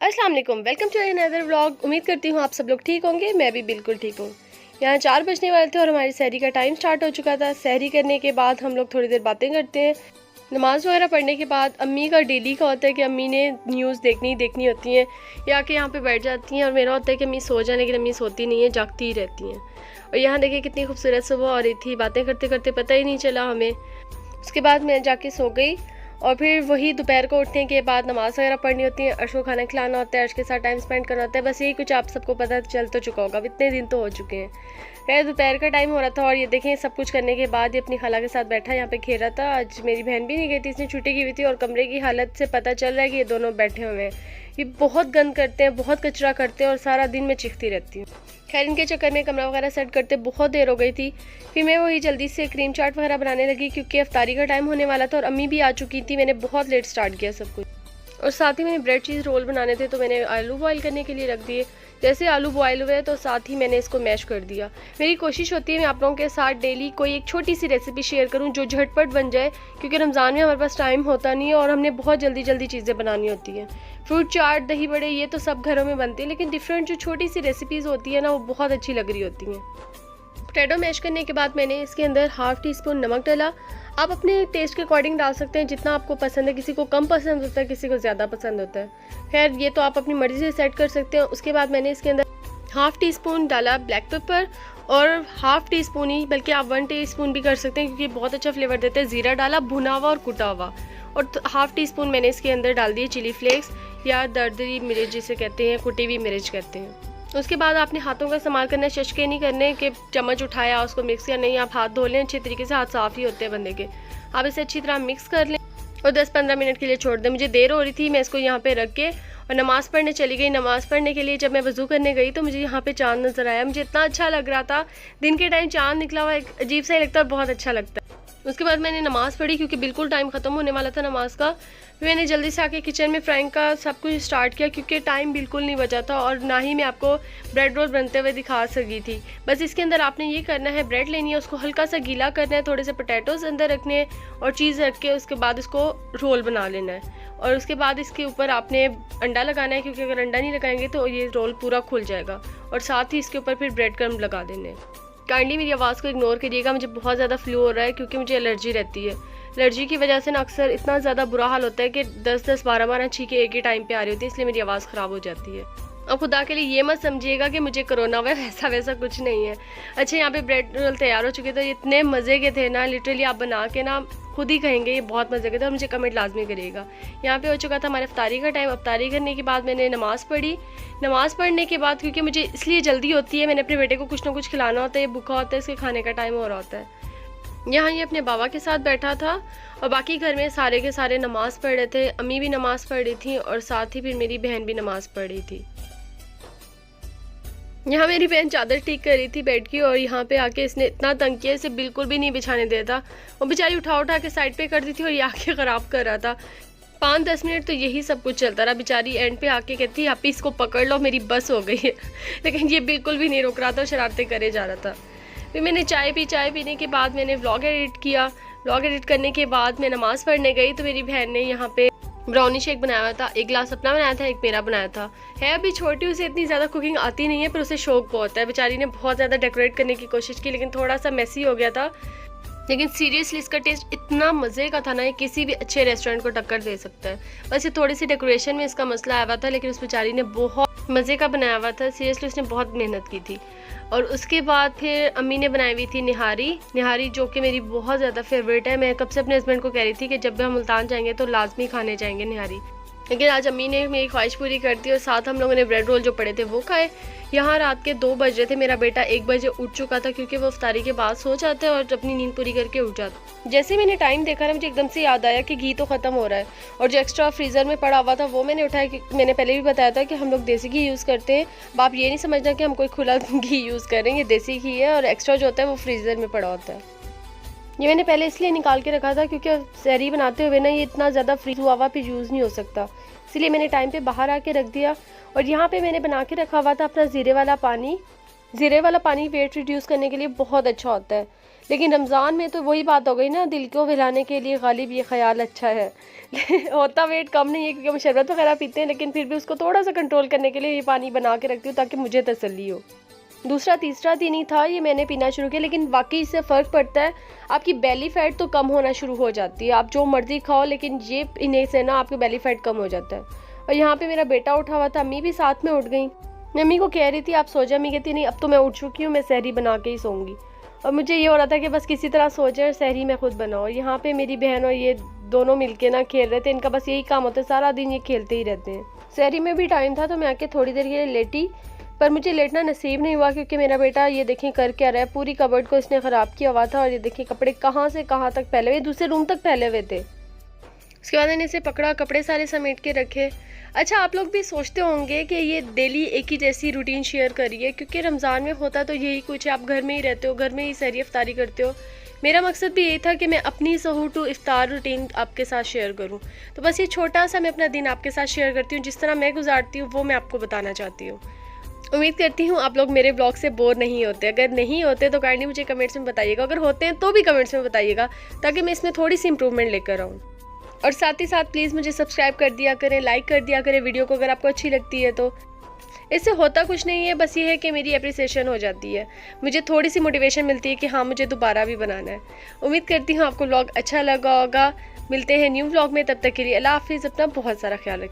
अस्सलाम वालेकुम, welcome to another vlog. उम्मीद करती हूँ आप सब लोग ठीक होंगे। मैं भी बिल्कुल ठीक हूँ। यहाँ 4 बजने वाले थे और हमारी सहरी का टाइम स्टार्ट हो चुका था। सहरी करने के बाद हम लोग थोड़ी देर बातें करते हैं। नमाज़ वगैरह पढ़ने के बाद अम्मी का डेली का होता है कि अम्मी ने न्यूज़ देखनी होती हैं या कि यहाँ पे बैठ जाती हैं, और मेरा होता है कि अम्मी सो जाए, लेकिन अम्मी सोती नहीं है, जागती ही रहती हैं। और यहाँ देखिए कितनी खूबसूरत सुबह हो रही थी, बातें करते करते पता ही नहीं चला हमें। उसके बाद मैं जाके सो गई और फिर वही दोपहर को उठने के बाद नमाज़ वगैरह पढ़नी होती है, अर्श को खाना खिलाना होता है, अर्श के साथ टाइम स्पेंड करना होता है। बस यही कुछ आप सबको पता चल तो चुका होगा, इतने दिन तो हो चुके हैं। खैर दोपहर का टाइम हो रहा था और ये देखें सब कुछ करने के बाद ये अपनी खाला के साथ बैठा यहाँ पे खेल रहा था। आज मेरी बहन भी नहीं गई थी, इसने छुट्टी की हुई थी और कमरे की हालत से पता चल रहा है कि ये दोनों बैठे हुए हैं। ये बहुत गंद करते हैं, बहुत कचरा करते हैं और सारा दिन मैं चीखती रहती हूँ। खैर इनके चक्कर में कमरा वगैरह सेट करते बहुत देर हो गई थी। फिर मैं वही जल्दी से क्रीम चाट वगैरह बनाने लगी क्योंकि अफ्तारी का टाइम होने वाला था और अम्मी भी आ चुकी थी। मैंने बहुत लेट स्टार्ट किया सब कुछ, और साथ ही मैंने ब्रेड चीज़ रोल बनाने थे तो मैंने आलू बॉयल करने के लिए रख दिए। जैसे आलू बॉयल हुए तो साथ ही मैंने इसको मैश कर दिया। मेरी कोशिश होती है मैं आप लोगों के साथ डेली कोई एक छोटी सी रेसिपी शेयर करूं जो झटपट बन जाए, क्योंकि रमज़ान में हमारे पास टाइम होता नहीं है और हमने बहुत जल्दी चीज़ें बनानी होती हैं। फ्रूट चाट, दही बड़े, ये तो सब घरों में बनते हैं, लेकिन डिफरेंट जो छोटी सी रेसिपीज़ होती है ना, वो बहुत अच्छी लग रही होती हैं। पोटैटो मैश करने के बाद मैंने इसके अंदर हाफ़ टी स्पून नमक डाला। आप अपने टेस्ट के अकॉर्डिंग डाल सकते हैं, जितना आपको पसंद है। किसी को कम पसंद होता है, किसी को ज़्यादा पसंद होता है। खैर ये तो आप अपनी मर्ज़ी से सेट कर सकते हैं। उसके बाद मैंने इसके अंदर हाफ़ टी स्पून डाला ब्लैक पेपर, और हाफ़ टी स्पून ही बल्कि आप 1 टीस्पून भी कर सकते हैं क्योंकि बहुत अच्छा फ्लेवर देते हैं। ज़ीरा डाला, भुना हुआ और कुटा हुआ, और हाफ़ टी स्पून मैंने इसके अंदर डाल दिए चिली फ्लेक्स या दरदरी मिर्च जिसे कहते हैं, कुटी हुई मिर्च कहते हैं। उसके बाद आपने हाथों का इस्तेमाल करना है, शशके नहीं करने कि चम्मच उठाया उसको मिक्स किया, नहीं। आप हाथ धो लें अच्छे तरीके से, हाथ साफ़ ही होते हैं बंदे के। आप इसे अच्छी तरह मिक्स कर लें और 10-15 मिनट के लिए छोड़ दें। मुझे देर हो रही थी, मैं इसको यहाँ पे रख के और नमाज़ पढ़ने चली गई। नमाज़ पढ़ने के लिए जब मैं वज़ू करने गई तो मुझे यहाँ पे चाँद नज़र आया। मुझे इतना अच्छा लग रहा था, दिन के टाइम चाँद निकला हुआ एक अजीब सा ही लगता है, बहुत अच्छा लगता है। उसके बाद मैंने नमाज़ पढ़ी क्योंकि बिल्कुल टाइम ख़त्म होने वाला था नमाज का। फिर मैंने जल्दी से आके किचन में फ्राइंग का सब कुछ स्टार्ट किया क्योंकि टाइम बिल्कुल नहीं बचा था और ना ही मैं आपको ब्रेड रोल बनते हुए दिखा सकी थी। बस इसके अंदर आपने ये करना है, ब्रेड लेनी है, उसको हल्का सा गीला करना है, थोड़े से पोटैटोज़ अंदर रखने हैं और चीज़ रख के उसके बाद इसको रोल बना लेना है। और उसके बाद इसके ऊपर आपने अंडा लगाना है क्योंकि अगर अंडा नहीं लगाएंगे तो ये रोल पूरा खुल जाएगा, और साथ ही इसके ऊपर फिर ब्रेड क्रम्ब लगा देने हैं। काइंडली मेरी आवाज़ को इग्नोर करिएगा, मुझे बहुत ज़्यादा फ्लू हो रहा है क्योंकि मुझे एलर्जी रहती है। एलर्जी की वजह से ना अक्सर इतना ज़्यादा बुरा हाल होता है कि 10-10, 12-12 छींकें एक ही टाइम पे आ रही होती है, इसलिए मेरी आवाज़ ख़राब हो जाती है। और खुदा के लिए ये मत समझिएगा कि मुझे कोरोना हुआ है, वैसा कुछ नहीं है। अच्छा यहाँ पे ब्रेड रोल तैयार हो चुके थे, इतने मज़े के थे ना, लिटरली आप बना के ना खुद ही कहेंगे ये बहुत मज़े के थे, और मुझे कमेंट लाजमी करिएगा। यहाँ पे हो चुका था हमारे अफ्तारी का टाइम। अफ्तारी करने के बाद मैंने नमाज़ पढ़ी। नमाज़ पढ़ने के बाद क्योंकि मुझे इसलिए जल्दी होती है, मैंने अपने बेटे को कुछ ना कुछ खिलाना होता है, ये भूखा होता है, इसके खाने का टाइम हो रहा होता है। यहाँ ये अपने बाबा के साथ बैठा था और बाकी घर में सारे के सारे नमाज़ पढ़ रहे थे। अम्मी भी नमाज़ पढ़ रही थी और साथ ही फिर मेरी बहन भी नमाज़ पढ़ रही थी। यहाँ मेरी बहन चादर ठीक कर रही थी बेड की, और यहाँ पे आके इसने इतना तंग किया, इसे बिल्कुल भी नहीं बिछाने देता। वो बेचारी उठा के साइड पे कर दी थी और ये आके ख़राब कर रहा था। 5-10 मिनट तो यही सब कुछ चलता रहा। बेचारी एंड पे आके कहती आप इसको पकड़ लो, मेरी बस हो गई है लेकिन ये बिल्कुल भी नहीं रुक रहा था, शरारतें करे जा रहा था। फिर मैंने चाय पीने के बाद मैंने व्लॉग एडिट किया। व्लॉग एडिट करने के बाद मैं नमाज़ पढ़ने गई तो मेरी बहन ने यहाँ पे ब्राउनी शेक बनाया हुआ था। एक गिलास अपना बनाया था, एक मेरा बनाया था। है अभी छोटी, उसे इतनी ज़्यादा कुकिंग आती नहीं है, पर उसे शौक बहुत है। बेचारी ने बहुत ज़्यादा डेकोरेट करने की कोशिश की लेकिन थोड़ा सा मेसी हो गया था, लेकिन सीरियसली इसका टेस्ट इतना मज़े का था ना, ये किसी भी अच्छे रेस्टोरेंट को टक्कर दे सकता है। बस ये थोड़ी सी डेकोरेशन में इसका मसला आया हुआ था, लेकिन उस बेचारी ने बहुत मज़े का बनाया हुआ था। सीरियसली उसने बहुत मेहनत की थी। और उसके बाद फिर अम्मी ने बनाई हुई थी निहारी जो कि मेरी बहुत ज़्यादा फेवरेट है। मैं कब से अपने हस्बैंड को कह रही थी कि जब भी हम मुल्तान जाएंगे तो लाजमी खाने जाएंगे निहारी, लेकिन आज अम्मी ने मेरी ख्वाहिश पूरी कर दी और साथ हम लोगों ने ब्रेड रोल जो पड़े थे वो खाए। यहाँ रात के 2 बज रहे थे, मेरा बेटा 1 बजे उठ चुका था क्योंकि वो इफ्तारी के बाद सो जाता है और अपनी नींद पूरी करके उठ जाता। जैसे मैंने टाइम देखा ना, मुझे एकदम से याद आया कि घी तो ख़त्म हो रहा है, और जो एक्स्ट्रा फ्रीज़र में पड़ा हुआ था वो मैंने उठाया। कि मैंने पहले भी बताया था कि हम लोग देसी घी यूज़ करते हैं। अब आप ये नहीं समझना कि हम कोई खुला घी यूज़ कर रहे हैं, ये देसी घी है और एक्स्ट्रा जो होता है वो फ्रीज़र में पड़ा होता है। ये मैंने पहले इसलिए निकाल के रखा था क्योंकि सहरी बनाते हुए ना ये इतना ज़्यादा फ्रीज हुआ हुआ फिर यूज़ नहीं हो सकता, इसलिए मैंने टाइम पे बाहर आके रख दिया। और यहाँ पे मैंने बना के रखा हुआ था अपना ज़ीरे वाला पानी। ज़ीरे वाला पानी वेट रिड्यूस करने के लिए बहुत अच्छा होता है, लेकिन रमज़ान में तो वही बात हो गई ना, दिल को बहलाने के लिए गालिब ये ख्याल अच्छा है। होता वेट कम नहीं है क्योंकि हम शरबत वगैरह पीते हैं, लेकिन फिर भी उसको थोड़ा सा कंट्रोल करने के लिए ये पानी बना के रखती हूँ ताकि मुझे तसल्ली हो। दूसरा तीसरा दिन ही था ये मैंने पीना शुरू किया, लेकिन वाकई इससे फ़र्क पड़ता है। आपकी बेली फ़ैट तो कम होना शुरू हो जाती है, आप जो मर्ज़ी खाओ, लेकिन ये पीने से ना आपकी बेली फ़ैट कम हो जाता है। और यहाँ पे मेरा बेटा उठा हुआ था, अम्मी भी साथ में उठ गई। मैं अम्मी को कह रही थी आप सो जाओ, अम्मी कहती नहीं अब तो मैं उठ चुकी हूँ, मैं सहरी बना के ही सोऊंगी। और मुझे ये हो रहा था कि बस किसी तरह सो जाए और सहरी मैं खुद बनाऊँ। और यहाँ पे मेरी बहन और ये दोनों मिलके ना खेल रहे थे, इनका बस यही काम होता है, सारा दिन ये खेलते ही रहते हैं। सहरी में भी टाइम था तो मैं आके थोड़ी देर के लिए लेटी, पर मुझे लेटना नसीब नहीं हुआ क्योंकि मेरा बेटा ये देखें कर क्या रहा है, पूरी कबर्ड को इसने ख़राब किया हुआ था। और ये देखें कपड़े कहाँ से कहाँ तक फैले हुए, दूसरे रूम तक फैले हुए थे। उसके बाद मैंने इसे पकड़ा, कपड़े सारे समेट के रखे। अच्छा, आप लोग भी सोचते होंगे कि ये डेली एक ही जैसी रूटीन शेयर करिए, क्योंकि रमज़ान में होता तो यही कुछ है, आप घर में ही रहते हो, घर में ही सहरी इफ्तारी करते हो। मेरा मकसद भी यही था कि मैं अपनी सहूर टू इफ्तार रूटीन आपके साथ शेयर करूं। तो बस ये छोटा सा मैं अपना दिन आपके साथ शेयर करती हूँ, जिस तरह मैं गुजारती हूँ वो मैं आपको बताना चाहती हूँ। उम्मीद करती हूँ आप लोग मेरे ब्लॉग से बोर नहीं होते। अगर नहीं होते तो काइंडली मुझे कमेंट्स में बताइएगा, अगर होते हैं तो भी कमेंट्स में बताइएगा, ताकि मैं इसमें थोड़ी सी इंप्रूवमेंट लेकर आऊँ। और साथ ही साथ प्लीज़ मुझे सब्सक्राइब कर दिया करें, लाइक कर दिया करें वीडियो को अगर आपको अच्छी लगती है तो। इससे होता कुछ नहीं है, बस ये है कि मेरी अप्रिसिएशन हो जाती है, मुझे थोड़ी सी मोटिवेशन मिलती है कि हाँ मुझे दोबारा भी बनाना है। उम्मीद करती हूँ आपको व्लॉग अच्छा लगा होगा। मिलते हैं न्यू व्लॉग में, तब तक के लिए अल्लाह हाफिज़। अपना बहुत सारा ख्याल रखें।